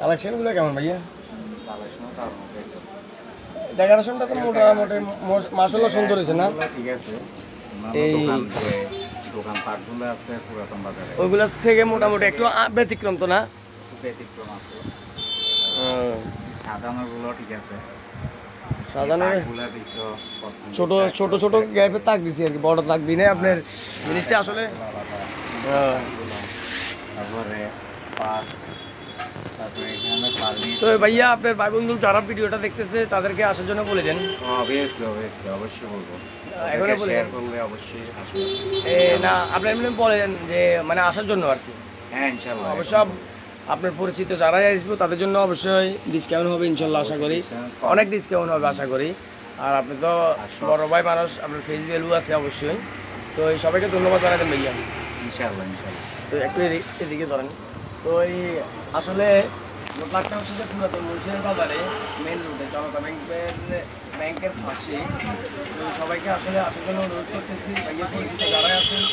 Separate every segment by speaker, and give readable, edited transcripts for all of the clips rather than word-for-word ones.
Speaker 1: কালেকশনগুলো কেমন ভাইয়া? ডেকোরেশনটা তো মোটামুটি মাশাআল্লাহ সুন্দর হয়েছে না?
Speaker 2: ঠিক আছে।
Speaker 1: এই
Speaker 2: দোকান পাটগুলো আছে পুরাতন বাজারে,
Speaker 1: ওইগুলোর থেকে মোটামুটি একটু ব্যতিক্রম তো না?
Speaker 2: ব্যতিক্রম আছে। সাজানোগুলো ঠিক আছে,
Speaker 1: সাজানো
Speaker 2: পাটগুলো দিছো পছন্দ,
Speaker 1: ছোট ছোট ছোট গ্যাপে তাক দিছি আর কি, বড় তাক দিই না আপনার জিনিসটা আসলে।
Speaker 2: তারপরে পাঁচ, তারপরে এখানে পার্লি।
Speaker 1: তো ভাইয়া আপনার ভাই বন্ধু যারা ভিডিওটা দেখতেছে তাদেরকে আসার জন্য বলে দেন।
Speaker 2: অবভিয়াসলি অবশ্যই বলবো,
Speaker 1: এখনো বলে
Speaker 2: শেয়ার করলে অবশ্যই আসবে।
Speaker 1: না আপনি এমনি বলেন যে মানে আসার জন্য আর কি।
Speaker 2: হ্যাঁ ইনশাআল্লাহ,
Speaker 1: অবশ্য আপনার পরিচিত যারাই আসবে তাদের জন্য অবশ্যই ডিসকাউন্ট হবে ইনশাল্লাহ, আশা করি অনেক ডিসকাউন্ট হবে আশা করি। আর আপনি তো বড় ভাই মানুষ, আপনার ফেস ভ্যালু আছে অবশ্যই। তো এই সবাইকে ধন্যবাদ জানাতেন ভাইয়া।
Speaker 2: ইনশাআল্লাহ।
Speaker 1: তো একটু এদিকে ধরেন। তো এই আসলে লোকলাটটা হচ্ছে যে পুরাতন মুন্সিগঞ্জ বাজারে মেন রোডে জনতা ব্যাংকের পাশে। তো সবাইকে আসলে আসার জন্য অনুরোধ করতেছি, ভাইয়া পরিচিত যারাই আছেন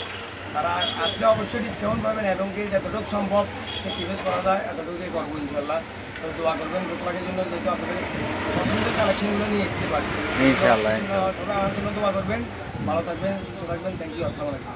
Speaker 1: তারা আসলে অবশ্যই ডিসকাউন্ট পাবেন এবং কি যতটুকু সম্ভব স্যাক্রিফাইস করা যায় এতটুকুই করবো ইনশাল্লাহ। তো দোয়া করবেন লোকলাটের জন্য, যেহেতু আপনাদের পছন্দের কালেকশনগুলো নিয়ে আসতে পারি।
Speaker 2: ইনশাআল্লাহ।
Speaker 1: সবাই আমার জন্য দোয়া করবেন, ভালো থাকবেন, সুস্থ থাকবেন। থ্যাংক ইউ, আসসালামু আলাইকুম।